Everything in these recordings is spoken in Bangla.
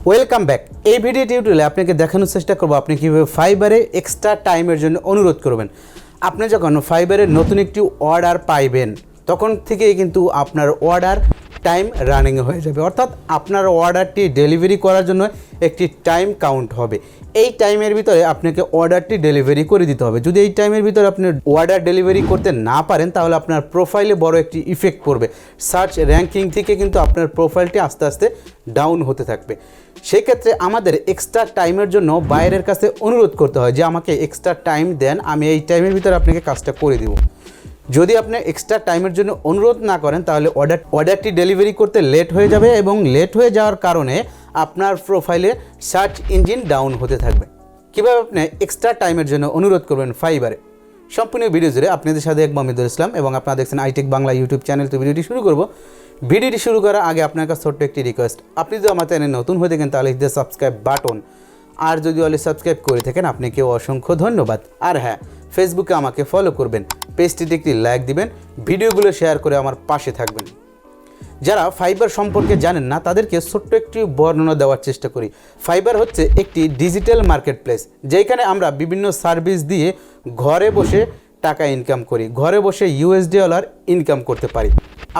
Welcome back. এই ভিডিও টিউটোরিয়ালে আপনাকে দেখানোর চেষ্টা করব আপনি কীভাবে ফাইবারে এক্সট্রা টাইমের জন্য অনুরোধ করবেন। আপনি যখন ফাইবারে নতুন একটি অর্ডার পাইবেন তখন থেকেই কিন্তু আপনার অর্ডার টাইম রানিং হয়ে যাবে, অর্থাৎ আপনার অর্ডারটি ডেলিভারি করার জন্য একটি টাইম কাউন্ট হবে। এই টাইমের ভিতরে আপনাকে অর্ডারটি ডেলিভারি করে দিতে হবে। যদি এই টাইমের ভিতরে আপনি অর্ডার ডেলিভারি করতে না পারেন তাহলে আপনার প্রোফাইলে বড় একটি ইফেক্ট পড়বে। সার্চ র্যাঙ্কিং থেকে কিন্তু আপনার প্রোফাইলটি আস্তে আস্তে ডাউন হতে থাকবে। সেক্ষেত্রে আমাদের এক্সট্রা টাইমের জন্য বাইরের কাছে অনুরোধ করতে হয় যে আমাকে এক্সট্রা টাইম দেন, আমি এই টাইমের ভিতরে আপনাকে কাজটা করে দেব। যদি আপনি এক্সট্রা টাইমের জন্য অনুরোধ না করেন তাহলে অর্ডারটি ডেলিভারি করতে লেট হয়ে যাবে এবং লেট হয়ে যাওয়ার কারণে আপনার প্রোফাইলে সার্চ ইঞ্জিন ডাউন হতে থাকবে। কীভাবে আপনি এক্সট্রা টাইমের জন্য অনুরোধ করবেন ফাইবারে, সম্পূর্ণ ভিডিও জুড়ে আপনাদের সাথে এক অহিদুল ইসলাম এবং আপনারা দেখছেন আইটেক বাংলা ইউটিউব চ্যানেল। তো ভিডিওটি শুরু করব। ভিডিওটি শুরু করার আগে আপনার কাছে ছোট্ট একটি রিকোয়েস্ট, আপনি যদি আমার চ্যানেল নতুন হয়ে থাকেন তাহলে হিট দ্য সাবস্ক্রাইব বাটন, আর যদি অলরেডি সাবস্ক্রাইব করে থাকেন আপনাকেও অসংখ্য ধন্যবাদ। আর হ্যাঁ, ফেসবুকে আমাকে ফলো করবেন, পেজটিতে একটি লাইক দিবেন, ভিডিওগুলো শেয়ার করে আমার পাশে থাকবেন। যারা ফাইবার সম্পর্কে জানেন না তাদেরকে ছোট্ট একটি বর্ণনা দেওয়ার চেষ্টা করি। ফাইবার হচ্ছে একটি ডিজিটাল মার্কেট প্লেস, যেখানে আমরা বিভিন্ন সার্ভিস দিয়ে ঘরে বসে টাকা ইনকাম করি, ঘরে বসে ইউএসডি ডলার ইনকাম করতে পারি।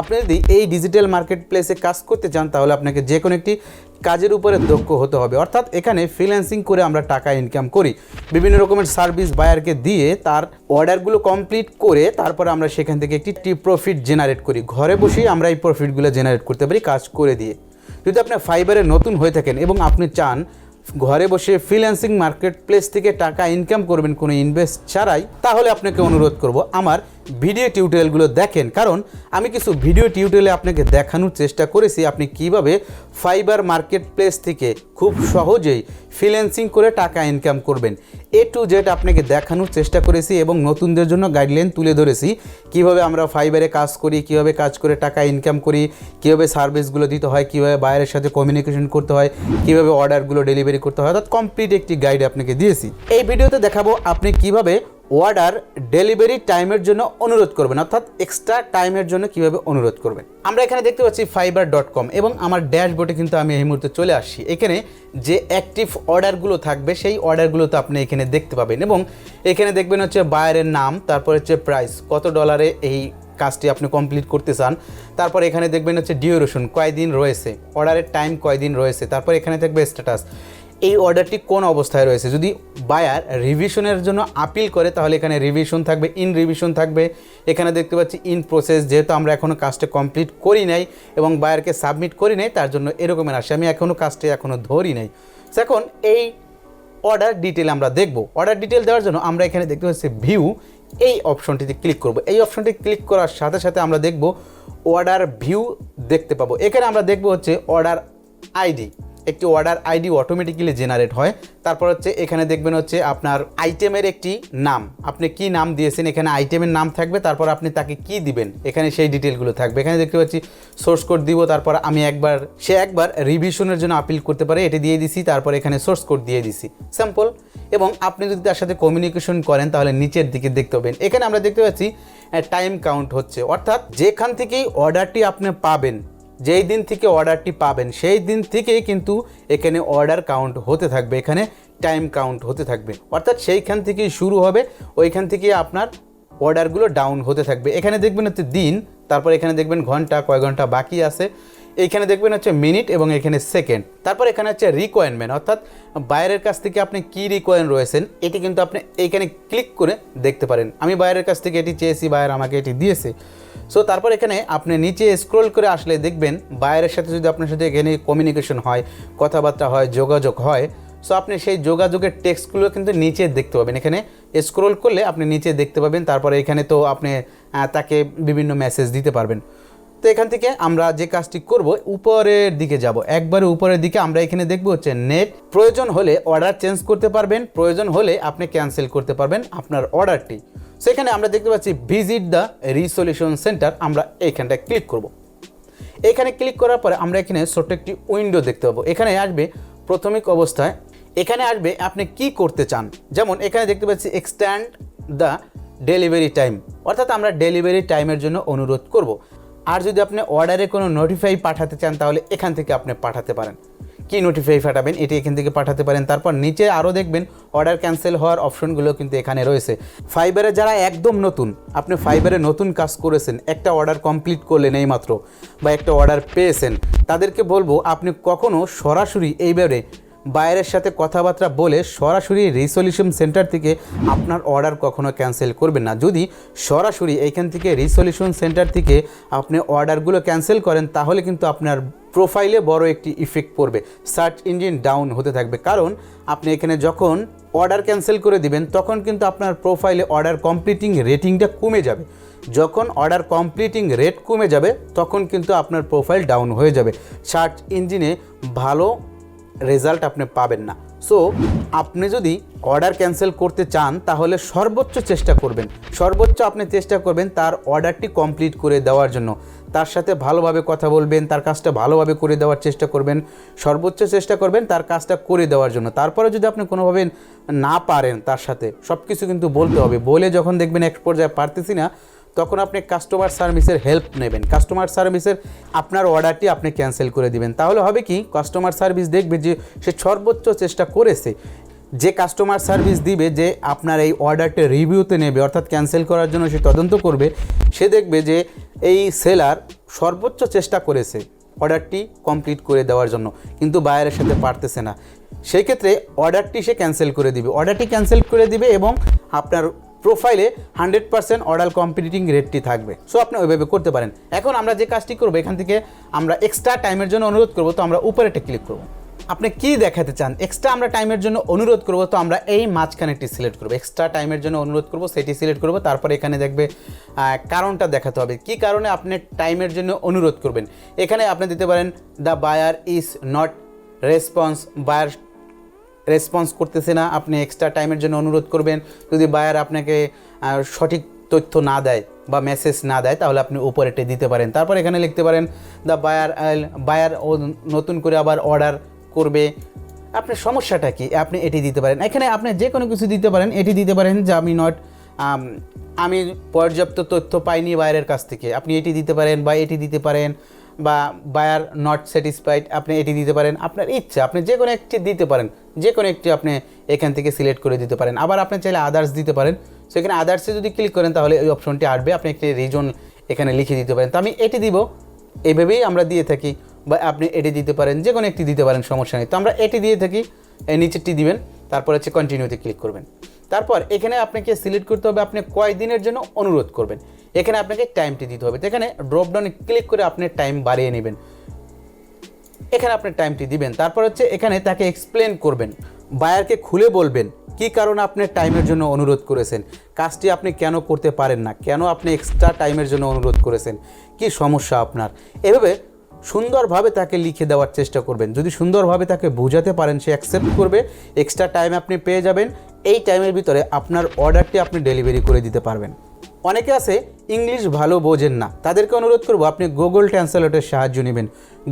আপনি যদি এই ডিজিটাল মার্কেট প্লেসে কাজ করতে চান তাহলে আপনাকে যে কোনো একটি কাজের উপরে দক্ষ হতে হবে। অর্থাৎ এখানে ফ্রিল্যান্সিং করে আমরা টাকা ইনকাম করি, বিভিন্ন রকমের সার্ভিস বায়ারকে দিয়ে তার অর্ডারগুলো কমপ্লিট করে তারপরে আমরা সেখান থেকে একটি প্রফিট জেনারেট করি। ঘরে বসেই আমরা এই প্রফিটগুলো জেনারেট করতে পারি কাজ করে দিয়ে। যদি আপনি ফাইবারে নতুন হয়ে থাকেন এবং আপনি চান ঘরে বসে ফ্রিল্যান্সিং মার্কেট প্লেস থেকে টাকা ইনকাম করবেন কোনো ইনভেস্ট ছাড়াই, তাহলে আপনাকে অনুরোধ করব আমার ভিডিও টিউটোরিয়ালগুলো দেখেন। কারণ আমি কিছু ভিডিও টিউটোরিয়ালে আপনাকে দেখানোর চেষ্টা করেছি আপনি কিভাবে ফাইবার মার্কেট প্লেস থেকে খুব সহজেই ফ্রিল্যান্সিং করে টাকা ইনকাম করবেন। এ টু জেড আপনাকে দেখানোর চেষ্টা করেছি এবং নতুনদের জন্য গাইডলাইন তুলে ধরেছি কিভাবে আমরা ফাইবারে কাজ করি, কিভাবে কাজ করে টাকা ইনকাম করি, কিভাবে সার্ভিসগুলো দিতে হয়, কিভাবে বায়ারের সাথে কমিউনিকেশন করতে হয়, কিভাবে অর্ডারগুলো ডেলিভারি করতে হয়, অর্থাৎ কমপ্লিট একটি গাইড আপনাকে দিয়েছি। এই ভিডিওতে দেখাবো আপনি কিভাবে অর্ডার ডেলিভারি টাইমের জন্য অনুরোধ করবেন, অর্থাৎ এক্সট্রা টাইমের জন্য কিভাবে অনুরোধ করবেন। আমরা এখানে দেখতে পাচ্ছি fiverr.com এবং আমার ড্যাশবোর্ডে কিন্তু আমি এই মুহূর্তে চলে আসছি। এখানে যে অ্যাক্টিভ অর্ডারগুলো থাকবে সেই অর্ডারগুলো তো আপনি এখানে দেখতে পাবেন এবং এখানে দেখবেন হচ্ছে বায়ারের নাম, তারপর হচ্ছে প্রাইস, কত ডলারে এই কাজটি আপনি কমপ্লিট করতে চান, তারপর এখানে দেখবেন হচ্ছে ডিউরেশন, কয়দিন রয়েছে, অর্ডারের টাইম কয়দিন রয়েছে, তারপর এখানে থাকবে স্ট্যাটাস, এই অর্ডারটি কোন অবস্থায় রয়েছে। যদি বায়ার রিভিশনের জন্য আপিল করে তাহলে এখানে রিভিশন থাকবে, ইন রিভিশন থাকবে। এখানে দেখতে পাচ্ছি ইন প্রসেস, যেহেতু আমরা এখনও কাজটা কমপ্লিট করি নাই এবং বায়ারকে সাবমিট করি নাই তার জন্য এরকমের আসে, আমি কাজটা এখনও ধরি নাই। এখন এই অর্ডার ডিটেল আমরা দেখব। অর্ডার ডিটেল দেওয়ার জন্য আমরা এখানে দেখতে পাচ্ছি ভিউ, এই অপশনটিতে ক্লিক করব। এই অপশনটি ক্লিক করার সাথে সাথে আমরা দেখব অর্ডার ভিউ দেখতে পাবো। এখানে আমরা দেখব হচ্ছে অর্ডার আইডি, একটি অর্ডার আইডি অটোমেটিক্যালি জেনারেট হয়। তারপর হচ্ছে এখানে দেখবেন হচ্ছে আপনার আইটেমের একটি নাম, আপনি কি নাম দিয়েছেন, এখানে আইটেমের নাম থাকবে, তারপর আপনি তাকে কি দিবেন এখানে সেই ডিটেলগুলো থাকবে। এখানে দেখতে পাচ্ছি সোর্স কোড দিব, তারপর আমি সে একবার রিভিশনের জন্য আপিল করতে পারে, এটি দিয়ে দিছি, তারপর এখানে সোর্স কোড দিয়ে দিছি, সিম্পল। এবং আপনি যদি তার সাথে কমিউনিকেশন করেন তাহলে নিচের দিকে দেখতে পাবেন এখানে আমরা দেখতে পাচ্ছি টাইম কাউন্ট হচ্ছে, অর্থাৎ যেখান থেকেই অর্ডারটি আপনি পাবেন, যেই দিন থেকে অর্ডারটি পাবেন সেই দিন থেকেই কিন্তু এখানে অর্ডার কাউন্ট হতে থাকবে, এখানে টাইম কাউন্ট হতে থাকবে, অর্থাৎ সেইখান থেকেই শুরু হবে, ওইখান থেকে আপনার অর্ডারগুলো ডাউন হতে থাকবে। এখানে দেখবেন হচ্ছে দিন, তারপর এখানে দেখবেন ঘন্টা, কয় ঘন্টা বাকি আছে, এইখানে দেখবেন হচ্ছে মিনিট এবং এখানে সেকেন্ড, তারপর এখানে হচ্ছে রিকোয়ারমেন্ট, অর্থাৎ বাইরের কাছ থেকে আপনি কী রিকোয়ারমেন্ট রয়েছেন এটি কিন্তু আপনি এইখানে ক্লিক করে দেখতে পারেন। আমি বাইরের কাছ থেকে এটি চেয়েছি, বায়ার আমাকে এটি দিয়েছে। সো তারপর এখানে আপনি নিচে স্ক্রল করে আসলে দেখবেন বায়ারের সাথে যদি আপনার সাথে এখানে কমিউনিকেশন হয়, কথাবার্তা হয়, যোগাযোগ হয়, সো আপনি সেই যোগাযোগের টেক্সটগুলো কিন্তু নিচে দেখতে পাবেন। এখানে স্ক্রল করলে আপনি নিচে দেখতে পাবেন, তারপরে এখানে তো আপনি তাকে বিভিন্ন মেসেজ দিতে পারবেন। তো এখান থেকে আমরা যে কাজটি করব উপরের দিকে যাব, একবারে উপরের দিকে আমরা এখানে দেখব হচ্ছে নেট, প্রয়োজন হলে অর্ডার চেঞ্জ করতে পারবেন, প্রয়োজন হলে আপনি ক্যান্সেল করতে পারবেন আপনার অর্ডারটি। সেখানে আমরা দেখতে পাচ্ছি ভিজিট দ্য রিসলিউশন সেন্টার, আমরা এইখানটায় ক্লিক করব। এখানে ক্লিক করার পরে আমরা এখানে ছোট্ট একটি উইন্ডো দেখতে পাবো। এখানে আসবে প্রাথমিক অবস্থায়, এখানে আসবে আপনি কি করতে চান, যেমন এখানে দেখতে পাচ্ছি এক্সটেন্ড দ্য ডেলিভারি টাইম, অর্থাৎ আমরা ডেলিভারি টাইমের জন্য অনুরোধ করব। আর যদি আপনি অর্ডারে কোনো নোটিফাই পাঠাতে চান তাহলে এখান থেকে আপনি পাঠাতে পারেন। কি নোটিফাই পাঠাবেন এটি এখান থেকে পাঠাতে পারেন। তারপর নিচে আরও দেখবেন অর্ডার ক্যান্সেল হওয়ার অপশনগুলো কিন্তু এখানে রয়েছে। ফাইবারে যারা একদম নতুন, আপনি ফাইবারে নতুন কাজ করেছেন, একটা অর্ডার কমপ্লিট করলেন এইমাত্র বা একটা অর্ডার পেয়েছেন, তাদেরকে বলবো আপনি কখনও সরাসরি এইবারে বায়ারের সাথে কথাবার্তা বলে সরাসরি রিসলিউশন সেন্টার থেকে আপনার অর্ডার কখনো ক্যান্সেল করবেন না। যদি সরাসরি এইখান থেকে রিসলিউশন সেন্টার থেকে আপনি অর্ডারগুলো ক্যান্সেল করেন তাহলে কিন্তু আপনার প্রোফাইলে বড় একটি ইফেক্ট পড়বে, সার্চ ইঞ্জিন ডাউন হতে থাকবে। কারণ আপনি এখানে যখন অর্ডার ক্যান্সেল করে দিবেন তখন কিন্তু আপনার প্রোফাইলে অর্ডার কমপ্লিটিং রেটিংটা কমে যাবে। যখন অর্ডার কমপ্লিটিং রেট কমে যাবে তখন কিন্তু আপনার প্রোফাইল ডাউন হয়ে যাবে, সার্চ ইঞ্জিনে ভালো রেজাল্ট আপনি পাবেন না। সো আপনি যদি অর্ডার ক্যান্সেল করতে চান তাহলে সর্বোচ্চ চেষ্টা করবেন, আপনি চেষ্টা করবেন তার অর্ডারটি কমপ্লিট করে দেওয়ার জন্য, তার সাথে ভালোভাবে কথা বলবেন, তার কাজটা ভালোভাবে করে দেওয়ার চেষ্টা করবেন, সর্বোচ্চ চেষ্টা করবেন তার কাজটা করে দেওয়ার জন্য। তারপরে যদি আপনি কোনোভাবে না পারেন তার সাথে সব কিছু কিন্তু বলতে হবে, বলে যখন দেখবেন এক পর্যায়ে পারতেছি না তখন আপনি কাস্টমার সার্ভিসের হেল্প নেবেন, কাস্টমার সার্ভিসের আপনার অর্ডারটি আপনি ক্যান্সেল করে দিবেন। তাহলে হবে কি, কাস্টমার সার্ভিস দেখবে যে সে সর্বোচ্চ চেষ্টা করেছে। যে কাস্টমার সার্ভিস দিবে, যে আপনার এই অর্ডারটা রিভিউতে নেবে অর্থাৎ ক্যান্সেল করার জন্য সে তদন্ত করবে, সে দেখবে যে এই সেলার সর্বোচ্চ চেষ্টা করেছে অর্ডারটি কমপ্লিট করে দেওয়ার জন্য, কিন্তু বায়ারের সাথে পারতেছে না। সেই ক্ষেত্রে অর্ডারটি সে ক্যান্সেল করে দিবে, এবং আপনার প্রোফাইলে 100% অর্ডার কমপ্লিটিং রেটটি থাকবে। সো আপনি ওইভাবে করতে পারেন। এখন আমরা যে কাজটি করবো, এখান থেকে আমরা এক্সট্রা টাইমের জন্য অনুরোধ করবো, তো আমরা উপরেটা ক্লিক করবো। আপনি কি দেখাতে চান এক্সট্রা আমরা টাইমের জন্য অনুরোধ করব, তো আমরা এই মাঝখানেটি সিলেক্ট করব, এক্সট্রা টাইমের জন্য অনুরোধ করব সেটি সিলেক্ট করব। তারপর এখানে দেখবে কারণটা দেখাতে হবে, কি কারণে আপনি টাইমের জন্য অনুরোধ করবেন। এখানে আপনি দিতে পারেন the buyer is not response, buyer response করতেছে না, আপনি এক্সট্রা টাইমের জন্য অনুরোধ করবেন। যদি বায়ার আপনাকে সঠিক তথ্য না দেয় বা মেসেজ না দেয় তাহলে আপনি উপরেটে দিতে পারেন। তারপর এখানে লিখতে পারেন দ্য বায়ার নতুন করে আবার অর্ডার করবে, আপনার সমস্যাটা কি আপনি এটি দিতে পারেন। এখানে আপনি যে কোনো কিছু দিতে পারেন, এটি দিতে পারেন যে আমি পর্যাপ্ত তথ্য পাইনি বায়ারের কাছ থেকে, আপনি এটি দিতে পারেন, বা এটি দিতে পারেন, বা বায়ার নট স্যাটিসফাইড আপনি এটি দিতে পারেন। আপনার ইচ্ছা, আপনি যে কোনো একটি দিতে পারেন, যে কোনো একটি আপনি এখান থেকে সিলেক্ট করে দিতে পারেন। আবার আপনি চাইলে আদার্স দিতে পারেন, সেখানে আদার্সে যদি ক্লিক করেন তাহলে এই অপশনটি আসবে, আপনি একটি রিজন এখানে লিখে দিতে পারেন। তো আমি এটি দিব, এইভাবেই আমরা দিয়ে থাকি, বা আপনি এটি দিতে পারেন, যে কোনো একটি দিতে পারেন, সমস্যা নেই। তো আমরা এটি দিয়ে থাকি, এই নিচেরটি দিবেন, তারপর হচ্ছে কন্টিনিউতে ক্লিক করবেন। তারপর এখানে আপনাকে সিলেক্ট করতে হবে আপনি কয় দিনের জন্য অনুরোধ করবেন, এখানে আপনাকে টাইমটি দিতে হবে। তো এখানে ড্রপডাউনে ক্লিক করে আপনি টাইম বাড়িয়ে নেবেন, এখানে আপনি টাইমটি দিবেন। তারপর হচ্ছে এখানে তাকে এক্সপ্লেন করবেন, বায়ারকে খুলে বলবেন কী কারণে আপনি টাইমের জন্য অনুরোধ করেছেন, কাজটি আপনি কেন করতে পারেন না, কেন আপনি এক্সট্রা টাইমের জন্য অনুরোধ করেছেন, কি সমস্যা আপনার। এভাবে সুন্দরভাবে তাকে লিখে দেওয়ার চেষ্টা করবেন। যদি সুন্দরভাবে তাকে বোঝাতে পারেন সে অ্যাকসেপ্ট করবে, এক্সট্রা টাইম আপনি পেয়ে যাবেন। এই টাইমের ভিতরে আপনার অর্ডারটি আপনি ডেলিভারি করে দিতে পারবেন। অনেকে আছে ইংলিশ ভালো বোঝেন না, তাদেরকে অনুরোধ করব আপনি গুগল ট্রান্সলেটরের সাহায্য নেবেন।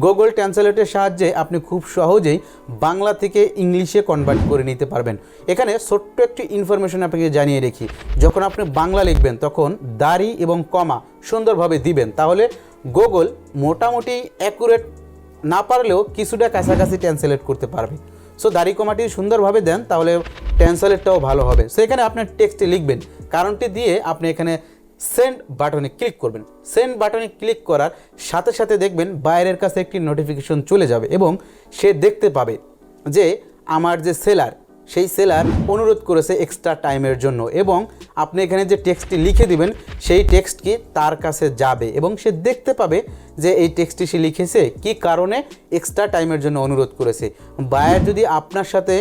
গুগল ট্রান্সলেটরের সাহায্যে আপনি খুব সহজেই বাংলা থেকে ইংলিশে কনভার্ট করে নিতে পারবেন। এখানে ছোট্ট একটি ইনফরমেশন আপনাকে জানিয়ে রেখি, যখন আপনি বাংলা লিখবেন তখন দাড়ি এবং কমা সুন্দরভাবে দিবেন, তাহলে গুগল মোটামুটি অ্যাকুরেট না পারলেও কিছুটা কাছাকাছি ট্রান্সলেট করতে পারবে। সো দাড়ি কমাটি সুন্দরভাবে দেন, তাহলে ট্রান্সলেটটাও ভালো হবে। সো এখানে আপনার টেক্সটে লিখবেন, কারণটি দিয়ে আপনি এখানে সেন্ড বাটনে ক্লিক করবেন। সেন্ড বাটনে ক্লিক করার সাথে সাথে দেখবেন বাইরের কাছে একটি নোটিফিকেশন চলে যাবে, এবং সে দেখতে পাবে যে আমার যে সেলার, সেই সেলার অনুরোধ করেছে এক্সট্রা টাইমের জন্য, এবং আপনি এখানে যে টেক্সটটি লিখে দিবেন সেই টেক্সটটি তার কাছে যাবে, এবং সে দেখতে পাবে যে এই টেক্সটটি সে লিখেছে কি কারণে এক্সট্রা টাইমের জন্য অনুরোধ করেছে। বায়ার যদি আপনার সাথে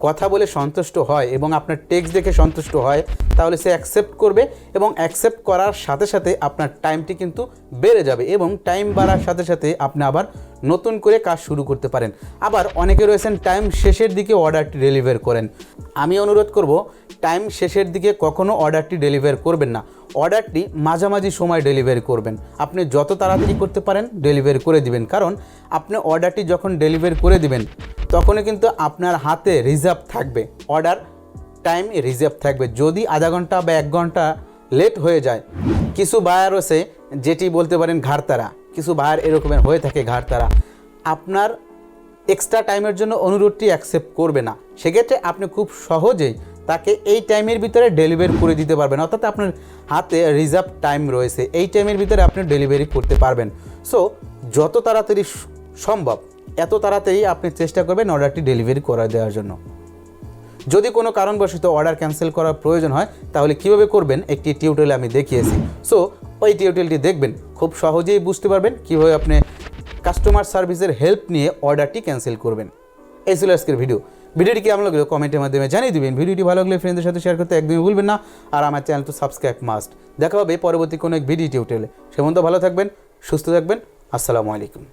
কথা বলে সন্তুষ্ট হয় এবং আপনার টেক্সট দেখে সন্তুষ্ট হয় তাহলে সে অ্যাকসেপ্ট করবে, এবং অ্যাকসেপ্ট করার সাথে সাথে আপনার টাইমটি কিন্তু বেড়ে যাবে, এবং টাইম বাড়ার সাথে সাথে আপনি আবার নতুন করে কাজ শুরু করতে পারেন। আবার অনেকে রয়েছেন টাইম শেষের দিকে অর্ডারটি ডেলিভার করেন, আমি অনুরোধ করব টাইম শেষের দিকে কখনো অর্ডারটি ডেলিভার করবেন না, অর্ডারটি মাঝামাঝি সময় ডেলিভারি করবেন। আপনি যত তাড়াতাড়ি করতে পারেন ডেলিভারি করে দিবেন, কারণ আপনি অর্ডারটি যখন ডেলিভারি করে দিবেন তখনই কিন্তু আপনার হাতে রিজার্ভ থাকবে, অর্ডার টাইম রিজার্ভ থাকবে। যদি আধা ঘন্টা বা 1 ঘন্টা লেট হয়ে যায়, কিছু বায়ার আছে যেটি বলতে পারেন ঘাড়তারা, কিছু বায়ার এরকমের হয়ে থাকে ঘাড়তারা, আপনার এক্সট্রা টাইমের জন্য অনুরোধটি অ্যাকসেপ্ট করবে না, সেক্ষেত্রে আপনি খুব সহজেই তাকে এই টাইমের ভিতরে ডেলিভারি করে দিতে পারবেন। অর্থাৎ আপনার হাতে রিজার্ভ টাইম রয়েছে, এই টাইমের ভিতরে আপনি ডেলিভারি করতে পারবেন। সো যত তাড়াতাড়ি সম্ভব এত তাড়াতাড়ি আপনি চেষ্টা করবেন অর্ডারটি ডেলিভারি করে দেওয়ার জন্য। যদি কোনো কারণবশত অর্ডার ক্যান্সেল করার প্রয়োজন হয় তাহলে কীভাবে করবেন একটি টিউটোরিয়াল আমি দেখিয়েছি। সো ওই টিউটোরিয়ালটি দেখবেন, খুব সহজেই বুঝতে পারবেন কীভাবে আপনি কাস্টমার সার্ভিসের হেল্প নিয়ে অর্ডারটি ক্যান্সেল করবেন। এই ছিল আজকের ভিডিওটি কেমন লাগলো কমেন্টের মাধ্যমে জানিয়ে দেবেন। ভিডিওটি ভালো লাগলে ফ্রেন্ডদের সাথে শেয়ার করতে একদমই ভুলবেন না। আর আমার চ্যানেল তো সাবস্ক্রাইব মাস্ট। দেখা হবে পরবর্তী কোনো এক ভিডিও টিউটোরিয়ালে। সে পর্যন্ত ভালো থাকবেন, সুস্থ থাকবেন। আসসালামু আলাইকুম।